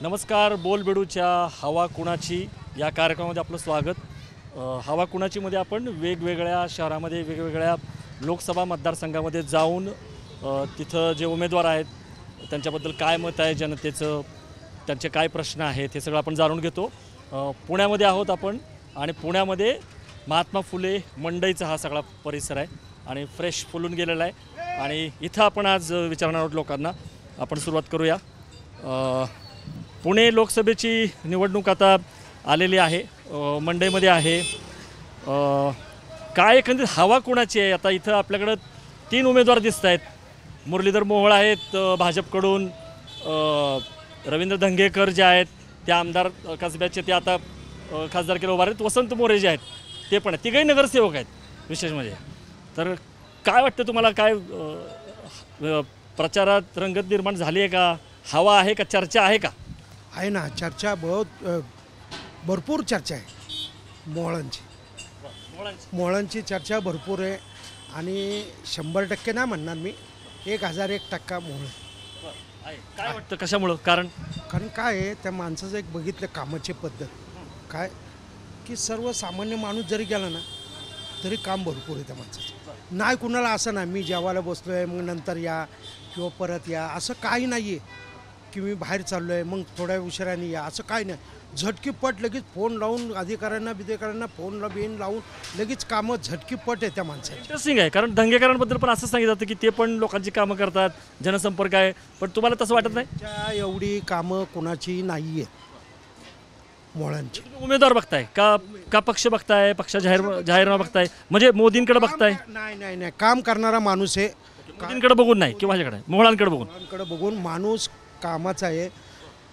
नमस्कार. बोलबेडूच्या हवा कुणाची या कार्यक्रमामध्ये आपलं स्वागत. हवा कुणाचीमध्ये आपण वेगवेगळ्या शहरामध्ये वेगवेगळ्या लोकसभा मतदारसंघामध्ये जाऊन तिथं जे उमेदवार आहेत त्यांच्याबद्दल काय मत आहे जनतेचं, त्यांचे काय प्रश्न आहेत हे सगळं आपण जाणून घेतो. पुण्यामध्ये आहोत आपण आणि पुण्यामध्ये महात्मा फुले मंडईचा हा सगळा परिसर आहे आणि फ्रेश फुलून गेलेला आहे आणि इथं आपण आज विचारणार आहोत लोकांना. आपण सुरुवात करूया. पुणे लोकसभेची निवडणूक आता आलेली आहे, मंडईमध्ये आहे. काय एकंदरीत हवा कुणाची आहे आता इथं? आपल्याकडं 3 उमेदवार दिसत आहेत. मुरलीधर मोहोळ आहेत भाजपकडून, रवींद्र धंगेकर जे आहेत ते आमदार कसब्याचे, ते आता खासदारकीला उभा आहेत. वसंत मोरे जे आहेत ते पण आहेत, तिघही नगरसेवक आहेत विशेष म्हणजे. तर काय वाटतं तुम्हाला, काय प्रचारात रंगत निर्माण झाली आहे का? हवा आहे का? चर्चा आहे का? आहे ना, चर्चा भरपूर चर्चा आहे. मोहळांची चर्चा भरपूर आहे आणि 100% नाही म्हणणार मी, 1001% मोहळ. काय वाटतं कशामुळं? कारण काय आहे, त्या माणसाचं एक बघितलं कामाची पद्धत काय, की सर्वसामान्य माणूस जरी गेला ना तरी काम भरपूर आहे त्या माणसाचं. नाही कुणाला असं नाही मी जेवायला बसलो आहे मग नंतर या किंवा परत या, असं काही नाही आहे की मी बाहेर चाललो आहे मग थोड्या उशिराने या, असं काही नाही. झटकीपट लगेच फोन लावून अधिकाऱ्यांना फोन लावून लगेच कामं झटकीपट आहे त्या माणसाची. इंटरेस्टिंग आहे, कारण धंगेकरांबद्दल पण असं सांगितलं जातं की ते पण लोकांची कामं करतात, जनसंपर्क आहे. पण तुम्हाला तसं वाटत नाही? त्या एवढी कामं कोणाची नाही आहेत मोहळांची. उमेदवार बघताय का पक्ष बघताय? पक्ष जाहीरनामा बघताय म्हणजे मोदींकडे बघताय? नाही, काम करणारा माणूस आहे. मोदींकडे बघून नाही किंवा माझ्याकडे मोहळांकडे बघून माणूस कामाचा आहे.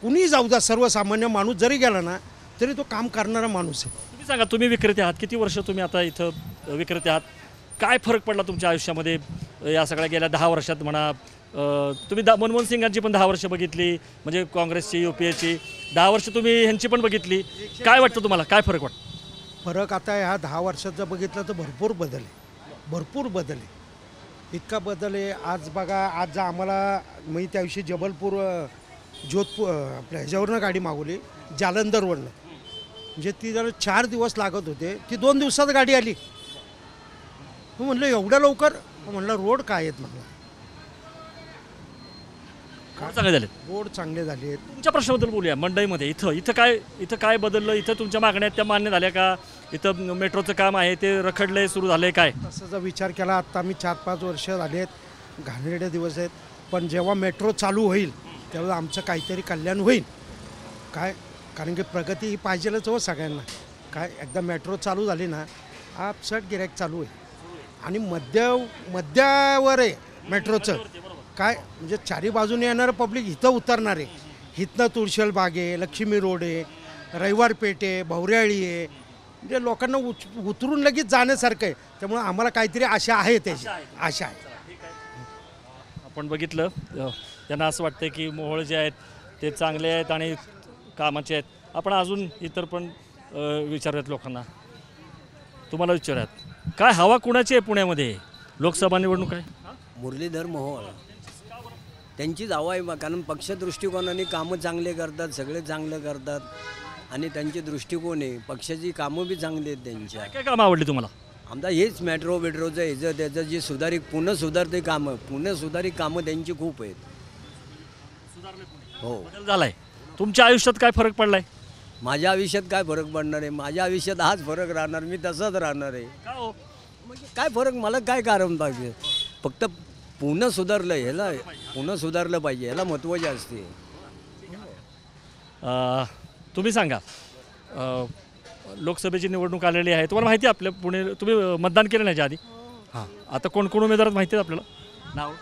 कुणी जाऊ द्या, सर्वसामान्य माणूस जरी गेला ना तरी तो काम करणारा माणूस आहे. तुम्ही सांगा, तुम्ही विक्रेते आहात, किती वर्ष तुम्ही आता इथं विक्रेते आहात? काय फरक पडला तुमच्या आयुष्यामध्ये या सगळ्या गेल्या 10 वर्षात म्हणा? तुम्ही मनमोहन सिंगांची पण 10 वर्ष बघितली, म्हणजे काँग्रेसची UPAची 10 वर्ष तुम्ही ह्यांची पण बघितली. काय वाटतं तुम्हाला, काय फरक वाटतं? फरक आता ह्या 10 वर्षात जर बघितलं तर भरपूर बदल आहे. इतका बदल आहे. आज बघा, आज आम्हाला मी त्या दिवशी जबलपूर जोधपूर आपल्या ह्याच्यावरनं गाडी मागवली जालंधरवरनं, म्हणजे ती जरा 4 दिवस लागत होते, ती 2 दिवसात गाडी आली. मी म्हणलं एवढ्या लवकर? म्हणलं रोड काय आहेत म्हणलं. चांगले झाले रोड चांगले झाले आहेत. तुमच्या प्रश्नाबद्दल बोलूया. मंडईमध्ये इथं काय बदललं? इथं तुमच्या मागण्या आहेत त्या मान्य झाल्या का? इथं मेट्रोचं काम आहे ते रखडलंय, सुरू झालंय काय? तसं जर विचार केला, आत्ता मी 4-5 वर्ष झाले आहेत, घाणेरडे दिवस आहेत, पण जेव्हा मेट्रो चालू होईल तेव्हा आमचं काहीतरी कल्याण होईल. काय, कारण की प्रगती ही पाहिजेलच हो सगळ्यांना. काय, एकदा मेट्रो चालू झाली ना आपसट गिऱ्हाईक चालू होईल आणि मध्यावर आहे मेट्रोचं. काय म्हणजे चारी बाजूने येणारं पब्लिक इथं उतरणार आहे. इथनं तुळशीबाग बाग आहे, लक्ष्मी रोड आहे, रविवार पेठ आहे, भवऱ्याळी आहे, म्हणजे लोकांना उतरून लगेच जाण्यासारखं आहे. त्यामुळे आम्हाला काहीतरी आशा आहे, त्याची आशा आहे. आपण बघितलं, त्यांना असं वाटतं की मोहोळ जे आहेत ते चांगले आहेत आणि कामाचे आहेत. आपण अजून इतर पण विचारूयात लोकांना. तुम्हाला विचारूयात, काय हवा कुणाची आहे पुण्यामध्ये? लोकसभा निवडणूक आहे. मुरलीधर मोहोळ त्यांचीच हवा आहे, कारण पक्ष दृष्टिकोनाने कामं चांगले करतात, सगळे चांगलं करतात आणि त्यांचे दृष्टिकोन आहे. पक्षाची कामं बी चांगली आहेत त्यांच्या. काय कामं आवडली तुम्हाला? आमचा हेच मेट्रोचं ह्याचं त्याचं जे पुणे सुधारते कामं, पुणे सुधारित कामं त्यांची खूप आहेत. हो, बदल झालाय. तुमच्या आयुष्यात काय फरक पडलाय? माझ्या आयुष्यात काय फरक पडणार आहे? माझ्या आयुष्यात हाच फरक राहणार, मी तसाच राहणार आहे. का हो? म्हणजे काय फरक, मला काय कारण पाहिजे? फक्त पुणे सुधारलं, पुणे सुधारलं पाहिजे, ह्याला महत्त्वाचे असते. तुम्ही सांगा, लोकसभेची निवडणूक आलेली आहे, तुम्हाला माहिती आहे आपल्या पुणे, तुम्ही मतदान केलं नाही आधी? हां, आता कोण उमेदवार माहिती आहेत आपल्याला? नाव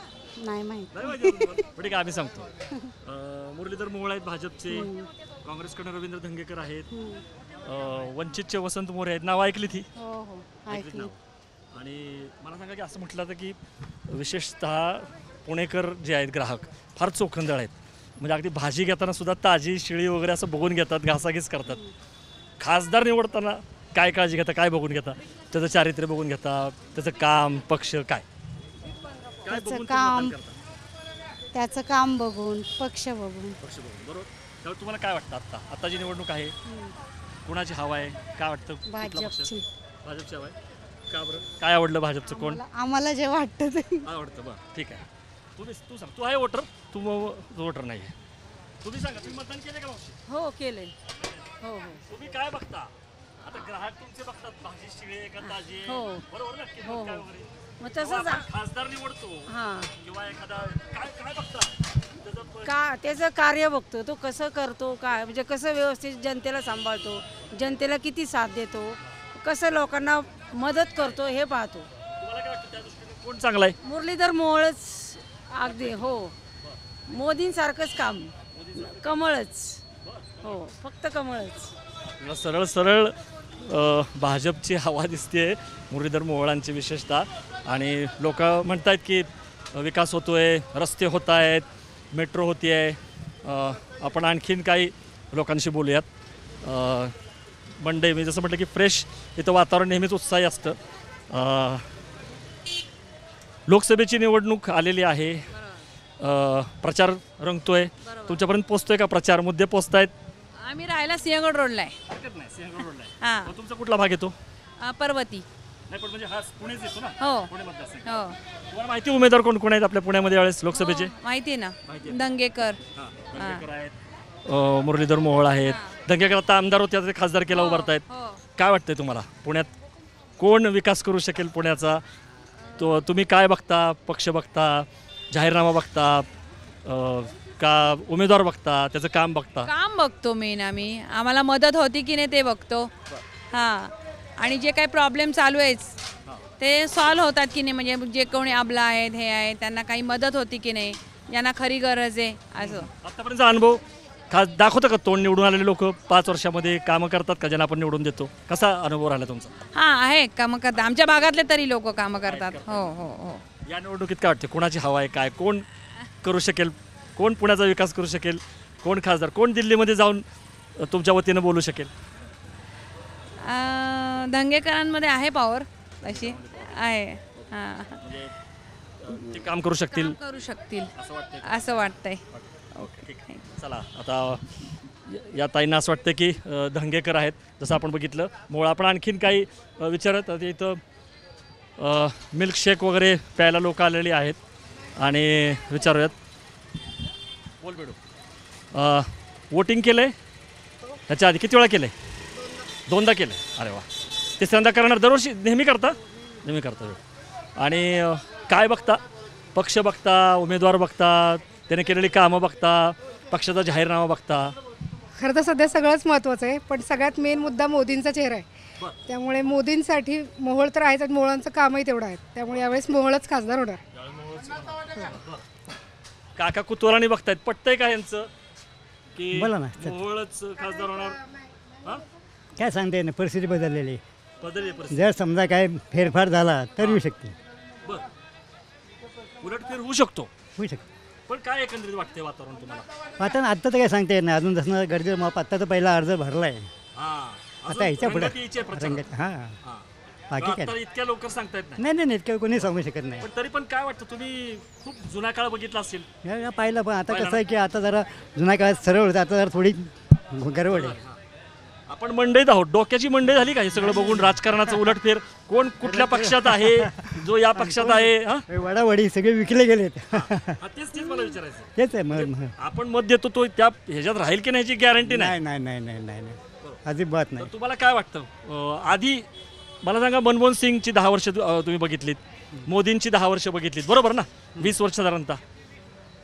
नाही माहिती. ठीक आहे, आम्ही सांगतो. मुरलीधर मोहोळ आहेत भाजपचे, काँग्रेसकडे रवींद्र धंगेकर आहेत, वंचितचे वसंत मोरे आहेत. नाव ऐकली ती? हो ऐकली. आणि मला सांगा की असं म्हटलं जातं की विशेषतः पुणेकर जे आहेत ग्राहक फार चोखंदळ आहेत. म्हणजे अगदी भाजी घेताना सुद्धा ताजी शिळी वगैरे असं बघून घेतात, घासाघीस करतात. खासदार निवडताना काय काळजी घेता, काय बघून घेता? त्याचं चारित्र्य बघून घेता, त्याचं काम, पक्ष काय? त्याचं काम, त्याचं काम बघून पक्ष बघून. पक्ष बघून बरोबर. त्यामुळे तुम्हाला काय वाटतं आता जी निवडणूक आहे कुणाची हवा आहे काय वाटतं? कुठला पक्ष? भाजपची. भाजपची हवा आहे. का बरं काय आवडलं भाजपचं कोण आम्हाला जे वाटतं ते. आवडतं? बरं ठीक आहे. तू सांग, तू आहे वोटर? तू वोटर नाही आहे. तुम्ही सांगा, तुम्ही मतदान केले का मावशी? हो केले. हो हो तुम्ही काय बघता? आता ग्राहक तुमचे बघतात भाजी शिळे का ताजी आहे? हो. बरोबर ना? किंमत हो, काय हो. वगैरे. मग जेव्हा तसंच आपण खासदार निवडतो हां किंवा एखादा काय काय बघता त्याचं का त्याचं कार्य बघतो तो कसं करतो काय म्हणजे कसं व्यवस्थित जनतेला सांभाळतो जनतेला किती साथ देतो कसं लोकांना मदत करतो हे पाहतो. तुम्हाला काय वाटतं त्या दृष्टीने कोण चांगला आहे? मुरलीधर मोहोळच अगदी हो मोदींसारखंच काम कमळच हो फक्त कमळच. आपल्याला सरळ सरळ भाजपची हवा दिसते मुरलीधर मोहोळांची विशेषतः. आणि लोक म्हणतात की विकास होतोय, रस्ते होत आहेत, मेट्रो होती आहे. आपण आणखीन काही लोकांशी बोलूयात. मंडई मी जसं म्हटलं की फ्रेश इथं वातावरण नेहमीच उत्साही असतं. लोकसभेची निवडणूक आलेली आहे. प्रचार रंगतोय. तुमच्यापर्यंत पोचतोय का प्रचार? मुद्दे पोचतायत? आम्ही राहायला सिंहगड रोडला आहे. हरकत नाही, सिंहगड रोडला आहे. हां मग तुमचा कुठला भाग येतो? पर्वती. नाही पण म्हणजे हा पुणेच येतो ना? हो पुणे मतदारसंघ. हो तुम्हाला माहिती उमेदवार कोण कोण आहेत आपल्या पुण्यामध्ये यावेळेस लोकसभेचे? हो, माहिती आहे ना माहिती आहे. दंगेकर. दंगेकर आहेत, मुरलीधर मोहोळ आहेत. दंगेकर आता आमदार होते, आता ते खासदार केला उभारतायत. हो काय वाटतंय तुम्हाला पुण्यात कोण विकास करू शकेल पुण्याचा? तो तुम्ही काय बघता? पक्ष बघता, जाहीरनामा बघता, का उमेदवार बघता, त्याचं काम बघता? काम बघतो मेन आम्ही. आम्हाला मदत होती की नाही ते बघतो. हां आणि जे काही प्रॉब्लेम चालू आहेत ते सॉल्व्ह होतात की नाही म्हणजे जे कोणी अबला आहेत हे आहेत त्यांना काही मदत होती की नाही ज्यांना खरी गरज आहे असं. आतापर्यंतचा अनुभव खास दाखवतं का तोंड निवडून आलेले लोक 5 वर्षामध्ये कामं करतात का ज्यांना आपण निवडून देतो? कसा अनुभव राहिला तुमचा? हां आहे कामं करतात आमच्या भागातले तरी लोक कामं करतात. हो हो हो या निवडणुकीत काय वाटते कुणाची हवा आहे? काय कोण करू शकेल? कोण पुण्याचा विकास करू शकेल? कोण खासदार? कोण दिल्लीमध्ये जाऊन तुमच्या वतीनं बोलू शकेल? दंगेकरांमध्ये आहे पॉवर अशी आहे. हां ते काम करू शकतील करू शकतील असं वाटतंय? असं वाटतंय. ओके ठीक आहे. चला आता या ताईंना असं वाटतं की धंगेकर आहेत जसं आपण बघितलं. मोळ आपण आणखीन काही विचारत आता इथं मिल्कशेक वगैरे प्यायला लोक आलेली आहेत आणि विचारूयात. बोल बेडू. वोटिंग केलं आहे ह्याच्या आधी किती वेळा केलं आहे? 2दा केलं आहे. अरे वा. तिसऱ्यांदा करणार? दरवर्षी नेहमी करता? नेहमी करता. आणि काय बघता? पक्ष बघता, उमेदवार बघता, त्याने केलेली कामं बघता, पक्षाचा जाहीरनामा बघता? खरं तर सध्या सगळंच महत्त्वाचं आहे पण सगळ्यात मेन मुद्दा मोदींचा चेहरा आहे. त्यामुळे मोदींसाठी मोहोळ तर आहेच, मोहोळांचं कामही तेवढं आहे. त्यामुळे यावेळेस मोहोळच खासदार होणार. काका कुतूहलाने बघतायत. पटतंय का यांचं की बोला ना. मोहोळच खासदार होणार? हां काय सांगता येईल ना, परिस्थिती बदललेली. बदलली परिस्थिती. जर समजा काय फेरफार झाला तर येऊ शकते. बरं उलटफेर होऊ शकतो. होऊ शकते. पण काय एकंदरीत वाटते वातावरण तुम्हाला? आता आत्ता तर काय सांगता येत नाही. अजून जसं गर्दी माप आत्ता तर पहिला अर्ज भरला आहे. हां आता ह्याच्या पुढे रंगत यायची आहे प्रचारात. रंगत हां हां. बाकी काय आता इतक्या लवकर सांगता येत नाही. नाही नाही नाही इतकं कोणी सांगू शकत नाही. पण तरी पण काय वाटतं तुम्ही खूप जुना काळ बघितला असेल. या पाहिलं पण आता कसं आहे की आता जरा जुन्या काळात सरळ होतं, आता जरा थोडी गडबड आहे. आपण मंडईत आहोत. डोक्याची मंडई झाली का हे सगळं बघून? राजकारणाचं उलटफेर कोण कुठल्या पक्षात आहे, जो या पक्षात आहे. हां वडावडी सगळे विकले गेलेत. तेच मला विचारायचं. तेच आहे मग. आपण मत देतो तो त्या ह्याच्यात राहील की नाही याची गॅरंटी नाही. नाही नाही नाही नाही नाही अजिबात तर नाही. तुम्हाला काय वाटतं? आधी मला सांगा, मनमोहन सिंगची 10 वर्ष तुम्ही बघितलीत, मोदींची 10 वर्ष बघितलीत, बरोबर ना? 20 वर्ष साधारणतः.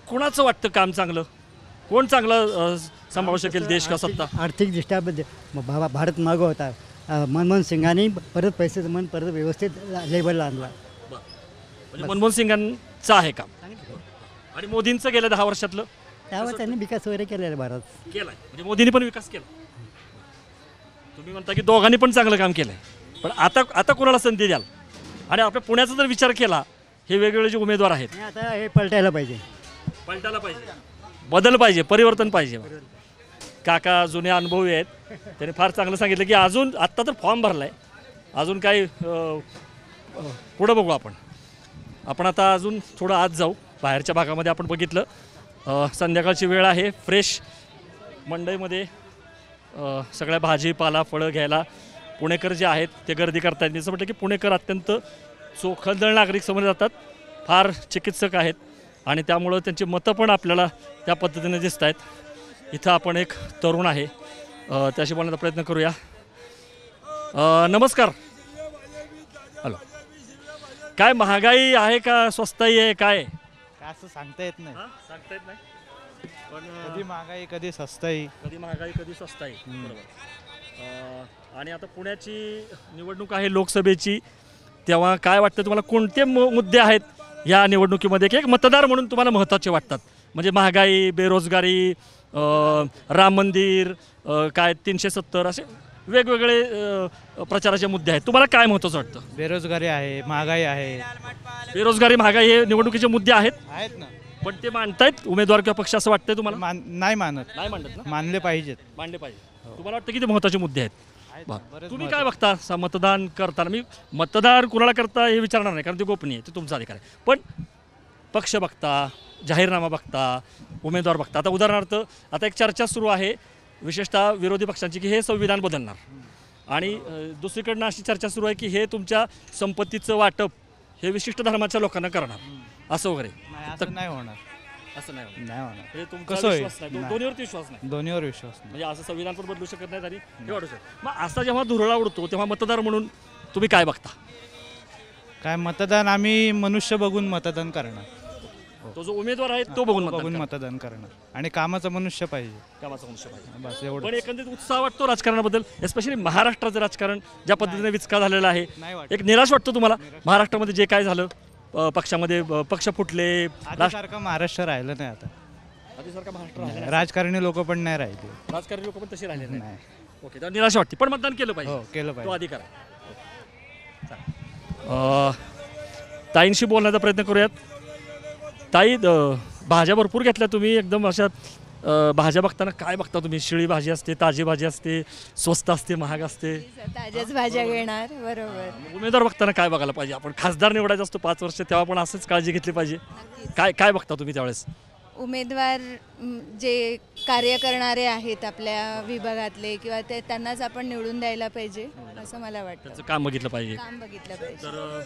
कुणाचं वाटतं काम चांगलं? कोण चांगलं सांभाळू शकेल देश का सत्ता? आर्थिकदृष्ट्या भारत मागं होता. मनमोहन सिंगांनी परत पैसे जमून परत व्यवस्थित लेवलला आणला. म्हणजे मनमोहन सिंगांचं आहे काम आणि मोदींचं गेलं 10 वर्षातलं त्यावर त्यांनी विकास वगैरे केलेला भारत केलाय. म्हणजे मोदींनी पण विकास केला. तुम्ही म्हणता की दोघांनी पण चांगलं काम केलंय. पण आता कोणाला संधी द्याल? आणि आपल्या पुण्याचा जर विचार केला, हे वेगवेगळे जे उमेदवार आहेत, आणि आता हे पलटायला पाहिजे. पलटायला पाहिजे, बदल पाहिजे, परिवर्तन पाहिजे. काका जुने अनुभवी आहेत, त्यांनी फार चांगलं सांगितलं की अजून आत्ता तर फॉर्म भरला आहे, अजून काही पुढं बघू आपण आता अजून थोडं आत जाऊ. बाहेरच्या भागामध्ये आपण बघितलं संध्याकाळची वेळ आहे. फ्रेश मंडईमध्ये सगळ्या भाजीपाला फळं घ्यायला पुणेकर जे आहेत ते गर्दी करतायत. मी असं म्हटलं की पुणेकर अत्यंत चोखंदळ नागरिक समजले जातात, फार चिकित्सक आहेत आणि त्यामुळं त्यांची मतं पण आपल्याला त्या पद्धतीने दिसत आहेत. इथं आपण एक तरुण आहे, त्याशी बोलण्याचा प्रयत्न करूया. नमस्कार. हॅलो. काय महागाई आहे का स्वस्ताई आहे काय? काय असं सांगता येत नाही. सांगता येत नाही, पण कधी महागाई कधी स्वस्ताई. कधी महागाई कधी स्वस्ताई. बरोबर. आणि आता पुण्याची निवडणूक आहे लोकसभेची, तेव्हा काय वाटतं तुम्हाला, कोणते मुद्दे आहेत या निवडणुकीमध्ये की एक मतदार म्हणून तुम्हाला महत्त्वाचे वाटतात? म्हणजे महागाई, बेरोजगारी, राम मंदिर, काय 370 असे वेगवेगळे प्रचाराचे मुद्दे आहेत. तुम्हाला काय महत्त्वाचं वाटतं? बेरोजगारी आहे, महागाई आहे. बेरोजगारी, महागाई हे निवडणुकीचे मुद्दे आहेत ना, पण ते मांडतायत उमेदवार किंवा पक्ष असं वाटतंय तुम्हाला? नाही मानत. नाही मांडत ना, मानले पाहिजेत. मांडले पाहिजे. तुम्हाला वाटतं की ते महत्त्वाचे मुद्दे आहेत? बरं. बरेच तुम्ही काय बघता मतदान करताना? मी मतदार कुणाला करता हे विचारणार नाही, कारण ते गोपनीय आहे, ते तुमचा अधिकार आहे. पण पक्ष बघता, जाहीरनामा बघता, उमेदवार बघता. आता उदाहरणार्थ आता एक चर्चा सुरू आहे विशेषतः विरोधी पक्षांची की हे संविधान बदलणार, आणि दुसरीकडनं अशी चर्चा सुरू आहे की हे तुमच्या संपत्तीचं वाटप हे विशिष्ट धर्माच्या लोकांना करणार, असं वगैरे. असं नाही होणार. असं नाही होणार. नाही होणार. म्हणजे तुमचा कसं होईल? विश्वास नाही, नाही. दोन्हीवरती विश्वास नाही. दोन्हीवर विश्वास नाही. म्हणजे असं संविधान पण बदलू शकत नाहीत आणि हे वाढू शकत. मग असा जेव्हा धुरळा उडतो तेव्हा मतदार म्हणून तुम्ही काय बघता? काय मतदान आम्ही मनुष्य बघून मतदान करणार. तो जो उमेदवार आहे तो बघून बघून मतदान करणार आणि कामाचा मनुष्य पाहिजे. कामाचा मनुष्य पाहिजे. बस एवढं. पण एकंदरीत उत्साह वाटतो राजकारणाबद्दल, एस्पेशली महाराष्ट्राचं राजकारण ज्या पद्धतीने विचका झालेला आहे. नाही वाटत. एक निराश वाटतो तुम्हाला महाराष्ट्रामध्ये जे काय झालं? पक्षामध्ये पक्ष फुटले, आधीसारखं महाराष्ट्र राहिलं नाही आता. आधीसारखा महाराष्ट्र राहिला नाही. राजकारणी लोक पण नाही राहिले. राजकारणी लोक पण तसे राहिले नाही. नाही. ओके, तर निराश वाटते, पण मतदान केलं पाहिजे. हो, केलं तो पाहिजे. अधिकार आहे. ताईंशी बोलण्याचा प्रयत्न करूयात. ताई, भाज्या भरपूर घेतल्या तुम्ही, एकदम अशा भाज्या बघताना काय बघता तुम्ही? शिळी भाजी असते, ताजी भाजी असते, स्वस्त असते, महाग असते. ताज्याच भाज्या घेणार. बरोबर. उमेदवार बघताना काय बघायला पाहिजे? आपण खासदार निवडायचा असतो 5 वर्ष, तेव्हा पण असंच काळजी घेतली पाहिजे. काय काय बघता तुम्ही त्यावेळेस? उमेदवार जे कार्य करणारे आहेत आपल्या विभागातले किंवा ते त्यांनाच आपण निवडून द्यायला पाहिजे असं मला वाटतं. त्याचं काम बघितलं पाहिजे. काम बघितलं पाहिजे. तर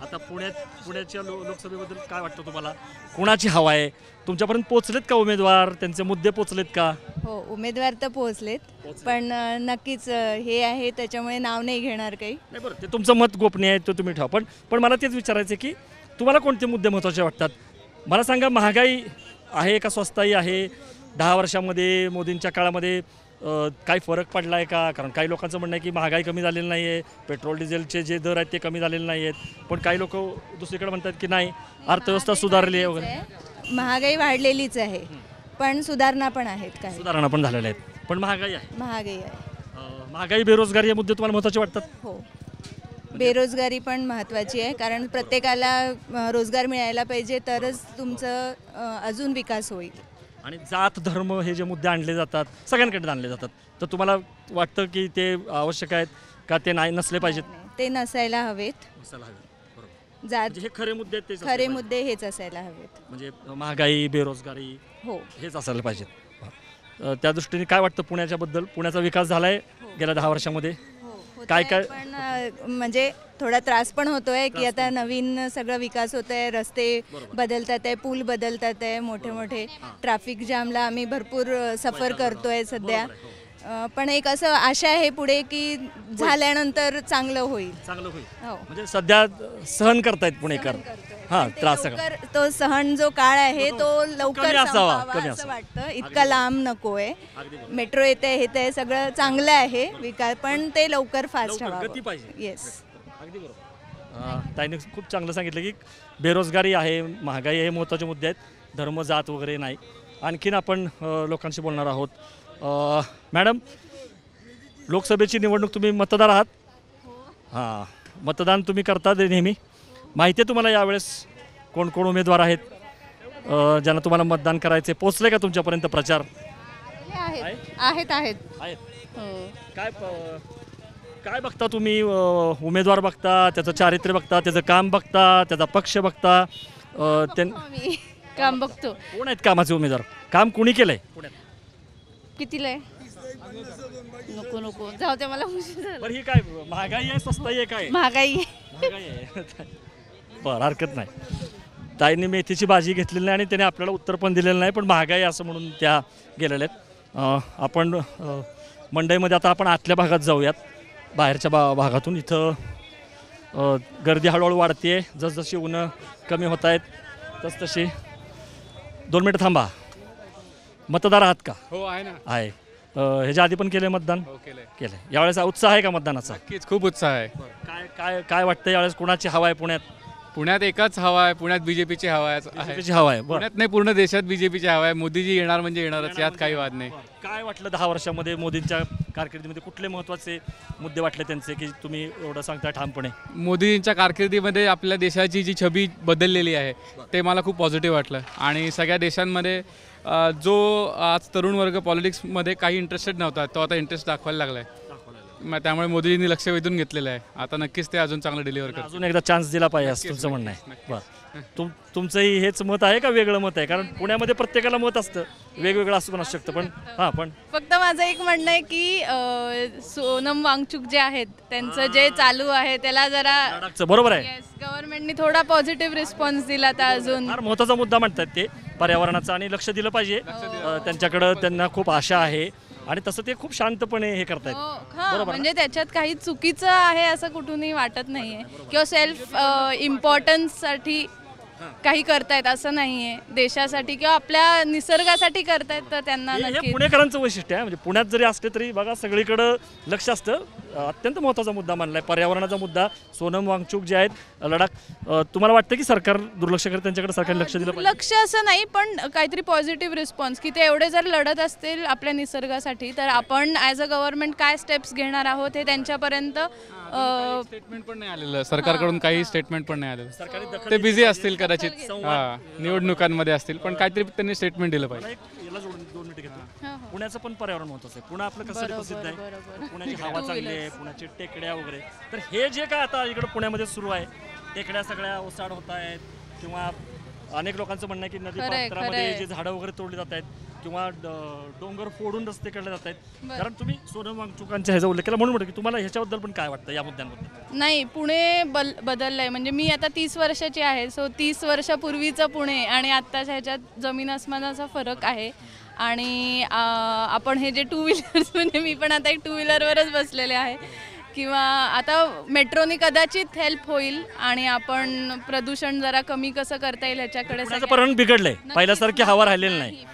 आता पुण्याच्या लोकसभेबद्दल काय वाटतं तुम्हाला? कुणाची हवा आहे? तुमच्यापर्यंत पोहोचलेत का उमेदवार? त्यांचे मुद्दे पोहोचलेत का? हो, उमेदवार तर पोहोचलेत, पण नक्कीच हे आहे त्याच्यामुळे नाव नाही घेणार काही. नाही, बरं, ते तुमचं मत गोपनीय आहे, तो तुम्ही ठेवा. पण मला तेच विचारायचं की तुम्हाला कोणते मुद्दे महत्त्वाचे वाटतात? मला सांगा, महागाई आहे का स्वस्ताई आहे? 10 वर्षामध्ये मोदींच्या काळामध्ये काही फरक पडला आहे का? कारण काही लोकांचं म्हणणं आहे की महागाई कमी झालेली नाही आहे, पेट्रोल डिझेलचे जे दर आहेत ते कमी झालेले नाही आहेत, पण काही लोक दुसरीकडे म्हणतात की नाही, अर्थव्यवस्था सुधारली आहे वगैरे. महागाई वाढलेलीच आहे, पण सुधारणा पण आहेत काही. सुधारणा पण झालेल्या आहेत, पण महागाई आहे. महागाई आहे. महागाई, बेरोजगारी हे मुद्दे तुम्हाला महत्त्वाचे वाटतात? हो, बेरोजगारी पण महत्त्वाची आहे, कारण प्रत्येकाला रोजगार मिळायला पाहिजे, तरच तुमचं अजून विकास होईल. आणि जात धर्म हे जे मुद्दे आणले जातात सगळ्यांकडे आणले जातात, तर तुम्हाला वाटतं की ते आवश्यक आहेत का? ते नाही, नसले पाहिजेत? ते नसायला हवेत. नसायला हवे. बरोबर. जात म्हणजे हे खरे मुद्दे आहेत, तेच असले खरे पाहिजेत. मुद्दे हेच असायला हवेत. म्हणजे महागाई, बेरोजगारी हो, हेच असायला पाहिजेत. त्या दृष्टीने काय वाटतं पुण्याच्याबद्दल? पुण्याचा विकास झाला आहे गेल्या 10 वर्षामध्ये? काय काय पण म्हणजे थोडा त्रास पण होतोय की आता नवीन सगळं विकास होत आहे, रस्ते बदलतात आहे, पूल बदलतात आहे, मोठे मोठे ट्रॅफिक जामला आम्ही भरपूर सफर करतोय सध्या. पण एक असं आशा आहे पुढे की झाल्यानंतर चांगलं होईल. चांगलं होईल. हो, म्हणजे सध्या सहन करतायत पुणेकर. हां, ते त्रास लवकर तो सहन जो काळ आहे तो लवकर कमी असावा, संपावा कमी असं असावा. वाटतं. इतका लांब नकोय. अगदी बरोबर. मेट्रो येते हे ते सगळं चांगलं आहे विकास, पण ते लवकर फास्ट लवकर, हवं. गती पाहिजे. येस. अगदी बरोबर. ताईने खूप चांगलं सांगितलं की बेरोजगारी आहे, महागाई हे महत्त्वाचे मुद्दे आहेत, धर्म जात वगैरे नाही. आणखीन आपण लोकांशी बोलणार आहोत. मॅडम, लोकसभेची निवडणूक, तुम्ही मतदार आहात? हां, मतदान तुम्ही करता नेहमी. माहिती आहे तुम्हाला यावेळेस कोण कोण उमेदवार आहेत ज्यांना तुम्हाला मतदान करायचे? पोचले का तुमच्यापर्यंत प्रचार? आहेत आहेत. काय काय बघता तुम्ही? उमेदवार बघता, त्याचं चारित्र्य बघता, त्याचं काम बघता, त्याचा पक्ष बघता? काम बघतो. कोण आहेत कामाचे उमेदवार? काम कुणी केलंय पुण्यात? कितीला आहे? नको नको जाऊ दे, मला उशीर झाला. बरं ही काय महागाई आहे, स्वस्ताई आहे, काय महागाई महागाई आहे? बरं, हरकत नाही. ताईंनी मेथीची भाजी घेतलेली नाही आणि त्याने आपल्याला उत्तर पण दिलेलं नाही, पण महागाई असं म्हणून त्या गेलेल्या आहेत. आपण मंडईमध्ये आता आपण आतल्या भागात जाऊयात. बाहेरच्या भागातून इथं गर्दी हळूहळू वाढते. जसजशी उन्हं कमी होत आहेत तसतशी. 2 मिनिटं थांबा. मतदार आहात का? हो आहे ना. आहे. ह्याच्या आधी पण केलं मतदान? हो केलंय. केलं. यावेळेस उत्साह आहे का मतदानाचा? नक्कीच खूप उत्साह आहे. काय काय काय वाटतं यावेळेस कुणाची हवा आहे पुण्यात? पुण्यात एकच हवा आहे, पुण्यात बीजेपीची हवा आहे. बीजेपीची हवा आहे. बरं. पुण्यात नाही, पूर्ण देशात बीजेपीची हवा आहे. मोदीजी येणार म्हणजे येणारच, यात काही वाद नाही. काय वाटलं 10 वर्षामध्ये मोदींच्या कारकिर्दीमध्ये कुठले महत्त्वाचे मुद्दे वाटले त्यांचे की तुम्ही एवढं सांगता ठामपणे? मोदींच्या कारकिर्दीमध्ये आपल्या देशाची जी छबी बदललेली आहे ते मला खूप पॉझिटिव्ह वाटलं. आणि सगळ्या देशांमध्ये जो आज तरुण वर्ग पॉलिटिक्समध्ये काही इंटरेस्टेड नव्हता तो आता इंटरेस्ट दाखवायला लागला आहे. त्यामुळे मोदींनी लक्ष वेधून घेतलेलं आहे. आता नक्कीच ते अजून चांगलं डिलिव्हर करतात. अजून एकदा चान्स दिला पाहिजे असं तुमचं म्हणणं आहे. बरं, तुमचंही हेच मत आहे का वेगळं मत आहे? कारण पुण्यामध्ये प्रत्येकाला मत असतं, वेगवेगळं असं पण असू शकतं. पण पण फक्त माझं एक म्हणणं आहे की सोनम वांगचुक जे आहेत त्यांचं जे चालू आहे त्याला जरा बरोबर आहे. गव्हर्नमेंटनी थोडा पॉझिटिव्ह रिस्पॉन्स दिला तर अजून. फार महत्त्वाचा मुद्दा म्हणतात ते पर्यावरणाचं आणि लक्ष दिलं पाहिजे. त्यांच्याकडं त्यांना खूप आशा आहे आणि तसं ते खूप शांतपणे हे करतायत. बरोबर, म्हणजे त्याच्यात काही चुकीचं आहे असं कुठूनही वाटत नाहीये किंवा सेल्फ इम्पॉर्टन्ससाठी काही करतायत असं नाहीये. देशासाठी किंवा आपल्या निसर्गासाठी करतायत तर त्यांना नक्की. पुणेकरांचं वैशिष्ट्य आहे. म्हणजे पुण्यात जरी असले तरी बघा सगळीकडं लक्ष असतं. अत्यंत महत्त्वाचा मुद्दा मानलाय पर्यावरणाचा मुद्दा. सोनम वांगचुक जे आहेत लडाख, तुम्हाला वाटतं की सरकार दुर्लक्ष करत त्यांच्याकडे सरकारने लक्ष दिलं पाहिजे? लक्ष असं नाही, पण काहीतरी पॉझिटिव्ह रिस्पॉन्स की ते एवढे जर लढत असतील आपल्या निसर्गासाठी तर आपण ॲज अ गव्हर्नमेंट काय स्टेप्स घेणार आहोत हे त्यांच्यापर्यंत स्टेटमेंट पण नाही आलेलं सरकारकडून. काही स्टेटमेंट पण नाही आलेलं. ते बिझी असतील कदाचित, निवडणुकांमध्ये असतील, पण काहीतरी त्यांनी स्टेटमेंट दिलं पाहिजे. पुण्याचं पण पर्यावरण महत्त्वाचं आहे. पुणे आपलं कसं प्रसिद्ध आहे, पुण्याची हवा चांगली आहे, पुण्याची टेकड्या वगैरे. तर हे जे काय आता इकडं पुण्यामध्ये सुरू आहे, टेकड्या सगळ्या ओसाड होत आहेत किंवा अनेक लोकांचं म्हणणं आहे की नदी पात्रामध्ये जे झाडं वगैरे तोडली जात आहेत किंवा डोंगर फोडून रस्ते काढले जात आहेत. कारण तुम्ही सोनम वांगचुकांच्या ह्याचा उल्लेख केला म्हणून म्हणतो की तुम्हाला ह्याच्याबद्दल पण काय वाटतं या मुद्द्यांबद्दल? नाही, पुणे बदललंय. म्हणजे मी आता 30 वर्षाची आहे. सो 30 वर्षापूर्वीचं पुणे आणि आत्ताच्या ह्याच्यात जमीन आसमानाचा फरक आहे. आणि आपण हे जे 2 व्हीलर्स म्हणजे मी पण आता एक 2 व्हीलरवरच बसलेले आहे किंवा आता मेट्रोनी कदाचित हेल्प होईल आणि आपण प्रदूषण जरा कमी कसं करता येईल ह्याच्याकडे पर्यावरण बिघडलंय. पहिल्यासारखी हवा राहिलेली नाही.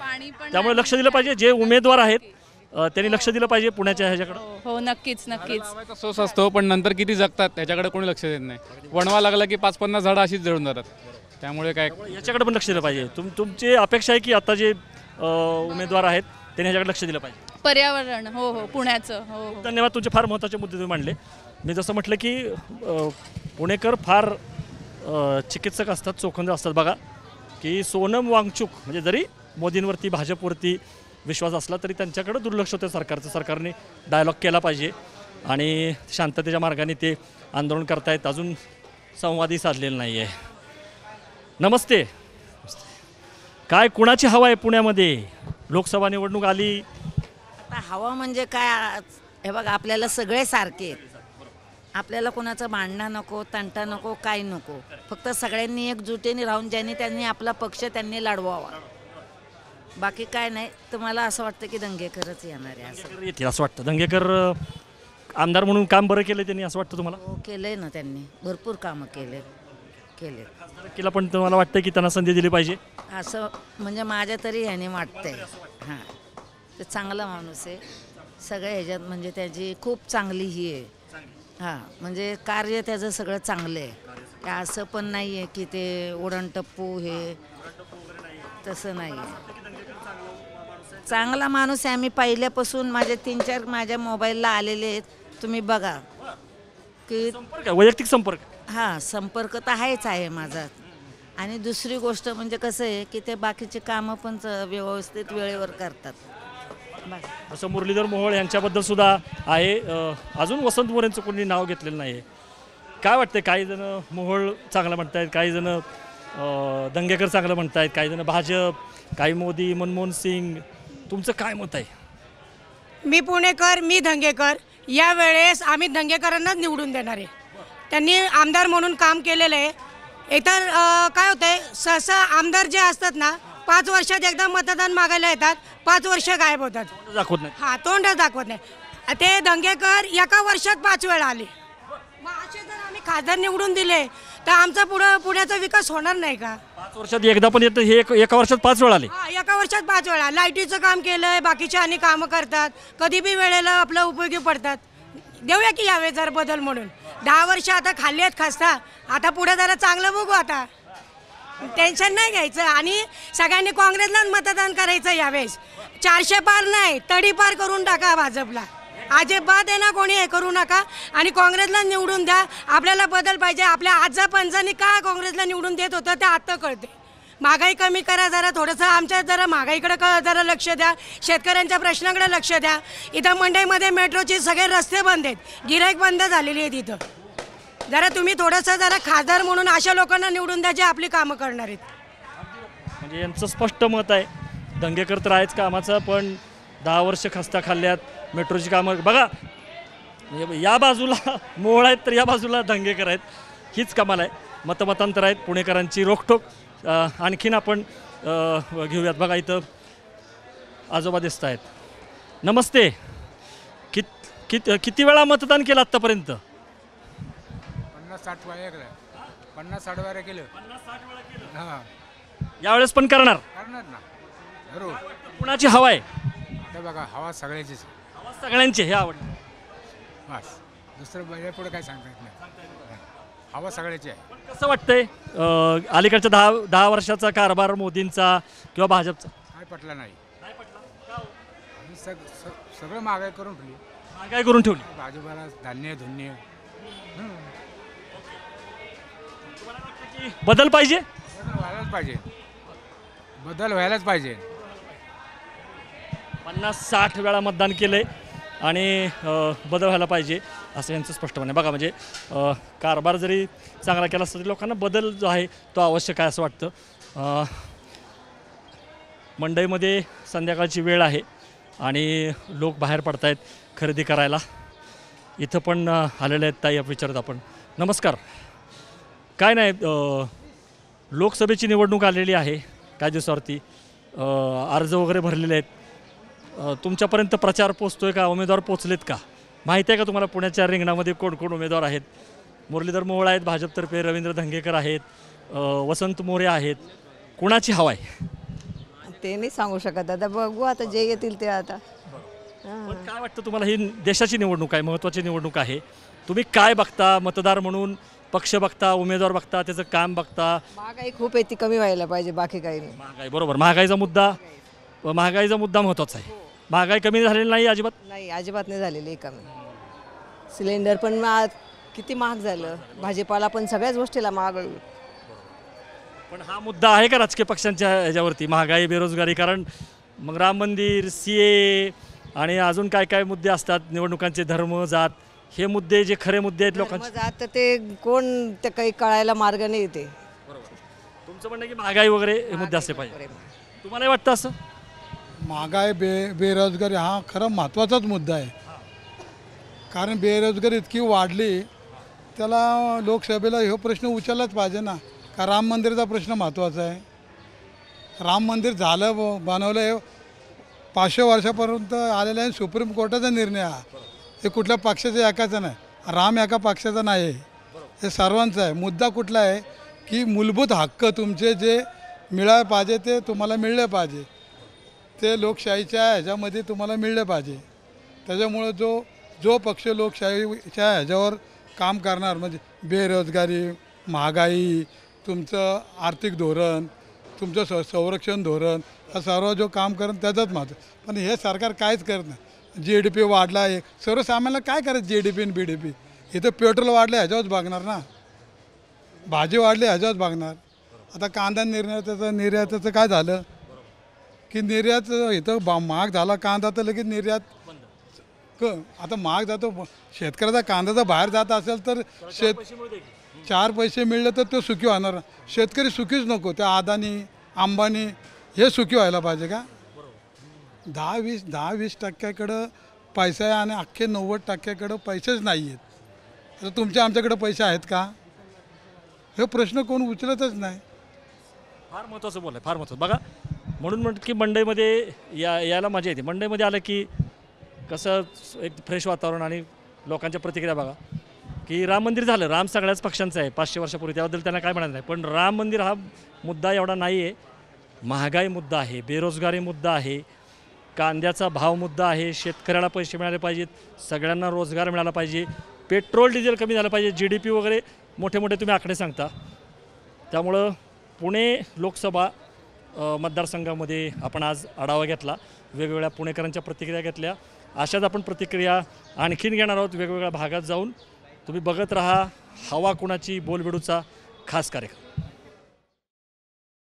त्यामुळे लक्ष दिलं पाहिजे. जे उमेदवार आहेत त्यांनी लक्ष दिलं पाहिजे पुण्याच्या ह्याच्याकडे. हो नक्कीच नक्कीच. सोस असतो पण नंतर किती जगतात त्याच्याकडे कोणी लक्ष देत नाही. वणवा लागला की 5-50 झाडं अशीच जळून जातात. त्यामुळे काय याच्याकडे पण लक्ष दिलं पाहिजे. तुमची अपेक्षा आहे की आता जे उमेदवार आहेत त्यांनी ह्याच्याकडे लक्ष दिलं पाहिजे. पर्यावरण हो हो पुण्याचं. हो धन्यवाद. तुमचे फार महत्त्वाचे मुद्दे तुम्ही मांडले. मी जसं म्हटलं की पुणेकर फार चिकित्सक असतात, चोखंदळ असतात. बघा की सोनम वांगचुक म्हणजे जरी मोदींवरती भाजपवरती विश्वास असला तरी त्यांच्याकडे दुर्लक्ष होतं सरकारचं. सरकारने डायलॉग केला पाहिजे आणि शांततेच्या मार्गाने ते आंदोलन करतायत. अजून संवादही साधलेला नाही आहे. नमस्ते. काय कुणाची हवा आहे पुण्यामध्ये? लोकसभा निवडणूक आली. हवा म्हणजे काय? हे बघा आपल्याला सगळे सारखे आहेत. आपल्याला कोणाचं भांडणं नको, तंटा नको, काही नको. फक्त सगळ्यांनी एकजुटीने राहून ज्यांनी त्यांनी आपला पक्ष त्यांनी लढवावा. बाकी काय नाही. तर मला असं वाटतं की दंगेकरच येणार आहे. असं येतील असं वाटतं. दंगेकर आमदार म्हणून काम बरं केलं त्यांनी असं वाटतं तुम्हाला? हो केलंय ना त्यांनी. भरपूर कामं केले. केलं पण तुम्हाला वाटतं की त्यांना संधी दिली पाहिजे असं म्हणजे माझ्या तरी ह्याने वाटतंय. हां ते चांगला माणूस आहे. सगळ्या ह्याच्यात म्हणजे त्याची खूप चांगली ही आहे. हां म्हणजे कार्य त्याचं सगळं चांगलं आहे. असं पण नाही आहे की ते उडणटप्पू हे तसं नाही आहे. चांगला माणूस आहे. आम्ही पहिल्यापासून माझे 3-4 माझ्या मोबाईलला आलेले आहेत. तुम्ही बघा की वैयक्तिक संपर्क. हां संपर्क तर आहेच आहे माझा. आणि दुसरी गोष्ट म्हणजे कसं आहे की ते बाकीचे कामं पण व्यवस्थित वेळेवर करतात. जसं मुरलीधर मोहोळ यांच्याबद्दल सुद्धा आहे. अजून वसंत मोरेंचं कोणी नाव घेतलेलं नाही आहे. काय वाटतं? काही जण मोहोळ चांगलं म्हणत आहेत, काही जण दंगेकर चांगलं म्हणतायत, काही जण भाजप, काही मोदी, मनमोहन सिंग. तुमचं काय मत आहे? मी पुणेकर, मी दंगेकर. यावेळेस आम्ही दंगेकरांनाच निवडून देणार आहे. त्यांनी आमदार म्हणून काम केलेलं आहे. इतर काय होतं आहे, सहसा आमदार जे असतात ना 5 वर्षात एकदा मतदान मागायला येतात, 5 वर्ष गायब होतात. दाखवत नाही. हां, तोंडच दाखवत नाही. ते दंगेकर एका वर्षात 5 वेळा आले. मग असे जर आम्ही खासदार निवडून दिले तर आमचा पुण्याचा विकास होणार नाही का? 5 वर्षात एकदा पण येतं, हे एका वर्षात 5 वेळा आले. हां, एका वर्षात 5 वेळा. लाईटीचं काम केलंय, बाकीचे आणि कामं करतात, कधी बी वेळेला आपलं उपयोगी पडतात. देऊया की यावेळेस जर बदल म्हणून. 10 वर्ष आता खाल्ली आहेत खासता, आता पुढे जरा चांगलं बघू. आता टेन्शन नाही घ्यायचं आणि सगळ्यांनी काँग्रेसलाच मतदान करायचं यावेळेस. 400 पार नाही, तडीपार करून टाका भाजपला. अजिबात आहे ना, कोणी हे करू नका आणि काँग्रेसला निवडून द्या. आपल्याला बदल पाहिजे. आपल्या आजा पंजांनी का काँग्रेसला निवडून देत होतं ते आता कळते. महागाई कमी करा जरा, थोडंसं आमच्या जरा महागाईकडे जरा लक्ष द्या, शेतकऱ्यांच्या प्रश्नाकडे लक्ष द्या. इथं मंडईमध्ये मेट्रोचे सगळे रस्ते बंद आहेत, गिराईक बंद झालेली आहेत. इथं जरा तुम्ही थोडंसं जरा खासदार म्हणून अशा लोकांना निवडून द्या जे आपली कामं करणार आहेत. म्हणजे यांचं स्पष्ट मत आहे, दंगेकर तर आहेच कामाचं, पण 10 वर्ष खस्ता खाल्ल्यात, मेट्रोची कामं बघा. या बाजूला मोहोळ आहेत तर या बाजूला दंगेकर आहेत. हीच कमाल आहे. मतमतांतर आहेत, पुणेकरांची रोखठोक. आणखीन आपण घेऊयात. बघा इथं आजोबा दिसत आहेत. नमस्ते. किती वेळा मतदान केलं आत्तापर्यंत? 50-60 वेळा केलं. 50-60 वेळा केलं. हां, यावेळेस पण करणार ना बरोबर. कुणाची हवा आहे? आता बघा, हवा सगळ्याचीच. हवा सगळ्यांची. हे आवडलं बस, दुसरं बघा पुढे काय सांगता येत नाही. हवा सगळ्याची आहे. कसं वाटतंय अलीकडच्या 10 वर्षाचा कारभार मोदींचा किंवा भाजपचा? काय पटलं नाही. आम्ही सगळं महागाई करून ठेवली. महागाई करून ठेवली. भाजपाला धान्य धुन्य. बदल पाहिजे. व्हायलाच पाहिजे. बदल व्हायलाच पाहिजे. 50-60 वेळा मतदान केलंय आणि बदल व्हायला पाहिजे असं यांचं स्पष्टपणे. बघा म्हणजे कारभार जरी चांगला केला असता तरी लोकांना बदल जो आहे तो आवश्यक आहे असं वाटतं. मंडईमध्ये संध्याकाळची वेळ आहे आणि लोक बाहेर पडत आहेत खरेदी करायला. इथं पण आलेले आहेत ताई, विचारत आपण. नमस्कार. काय नाही, लोकसभेची निवडणूक आलेली आहे काही दिवसावरती. अर्ज वगैरे भरलेले आहेत. तुमच्यापर्यंत प्रचार पोचतोय का? उमेदवार पोचलेत का? माहिती आहे का तुम्हाला पुण्याच्या रिंगणामध्ये कोण कोण उमेदवार आहेत? मुरलीधर मोहोळ आहेत भाजपतर्फे, रवींद्र धंगेकर आहेत, वसंत मोरे आहेत. कुणाची हवा आहे ते नाही सांगू शकत. आता बघू, आता जे येतील ते. आता काय वाटतं तुम्हाला? ही देशाची निवडणूक आहे, महत्त्वाची निवडणूक आहे. तुम्ही काय बघता मतदार म्हणून? पक्ष बघता, उमेदवार बघता, त्याचं काम बघता? महागाई खूप आहे, ती कमी व्हायला पाहिजे, बाकी काही नाही. महागाई बरोबर. महागाईचा मुद्दा महत्त्वाचा आहे. महागाई कमी झालेली नाही अजिबात? नाही, अजिबात नाही झालेली कमी. सिलेंडर पण किती महाग झालं, भाजीपाला पण, सगळ्याच गोष्टीला महाग. पण हा मुद्दा आहे का राजकीय पक्षांच्या ह्याच्यावरती? महागाई, बेरोजगारी. कारण मग राम मंदिर, CA आणि अजून काय काय मुद्दे असतात निवडणुकांचे, धर्म, जात, हे मुद्दे जे खरे मुद्दे आहेत लोकांचे. जात ते कोण ते काही कळायला मार्ग नाही येते. तुमचं म्हणणं की महागाई वगैरे हे मुद्दे असले पाहिजे. तुम्हालाही वाटतं असं? महागाई, बेरोजगारी हा खरं महत्त्वाचाच मुद्दा आहे. कारण बेरोजगारी इतकी वाढली, त्याला लोकसभेला हा प्रश्न उचललाच पाहिजे ना. का राम मंदिराचा प्रश्न महत्त्वाचा आहे. राम मंदिर झालं, बनवलं, हे 500 वर्षापर्यंत आलेला आहे. सुप्रीम कोर्टाचा निर्णय हा. हे कुठल्या पक्षाचा एकाचा नाही. राम एका पक्षाचा नाही आहे, हे सर्वांचं आहे. मुद्दा कुठला आहे की मूलभूत हक्क तुमचे जे मिळाले पाहिजे ते तुम्हाला मिळले पाहिजे. ते लोकशाहीच्या ह्याच्यामध्ये तुम्हाला मिळले पाहिजे. त्याच्यामुळं जो पक्ष लोकशाहीच्या ह्याच्यावर काम करणार, म्हणजे बेरोजगारी, महागाई, तुमचं आर्थिक धोरण, तुमचं संरक्षण धोरण, हा सर्व जो काम करेन त्याचाच महत्त्व. पण हे सरकार काहीच करत नाही. GDP वाढला आहे, सर्वसामान्याला काय करायचं? GDP आणि BDP. इथं पेट्रोल वाढलं ह्याच्यावरच बघणार ना, भाजी वाढली ह्याच्यावरच बघणार. आता कांदा निर्याताचं काय झालं की निर्यात इथं महाग झाला कांदा, तर लगेच निर्यात आता महाग जातो. शेतकऱ्याचा कांदा जर बाहेर जात असेल तर 4 पैसे मिळले तर तो सुखी होणार. शेतकरी सुखीच नको, त्या अदानी अंबानी हे सुखी व्हायला पाहिजे का? 10-20% पैसा आहे आणि अख्खे 90% पैसेच नाही आहेत. तर तुमच्या आमच्याकडे पैसे आहेत का? हे प्रश्न कोण उचलतच नाही. फार महत्त्वाचं बोल आहे, फार महत्त्वाचं. बघा म्हणून म्हणत की मंडईमध्ये यायला मजा येते. मंडईमध्ये आलं की कसं एक फ्रेश वातावरण आणि लोकांच्या प्रतिक्रिया बघा की राम मंदिर झालं. राम सगळ्याच पक्षांचं आहे 500 वर्षापूर्वी, त्याबद्दल त्यांना काय म्हणायचं नाही. पण राम मंदिर हा मुद्दा एवढा नाही आहे. महागाई मुद्दा आहे, बेरोजगारी मुद्दा आहे, कांद्याचा भाव मुद्दा आहे, शेतकऱ्याला पैसे मिळाले पाहिजेत, सगळ्यांना रोजगार मिळाला पाहिजे, पेट्रोल डिझेल कमी झालं पाहिजे, GDP वगैरे मोठे मोठे तुम्ही आकडे सांगता. त्यामुळं पुणे लोकसभा मतदारसंघामध्ये आपण आज आढावा घेतला, वेगवेगळ्या पुणेकरांच्या प्रतिक्रिया घेतल्या. अशाच आपण प्रतिक्रिया आणखीन घेणार आहोत वेगवेगळ्या भागात जाऊन. तुम्ही बघत राहा हवा कुणाची बोलबेडूचा खास कार्यक्रम.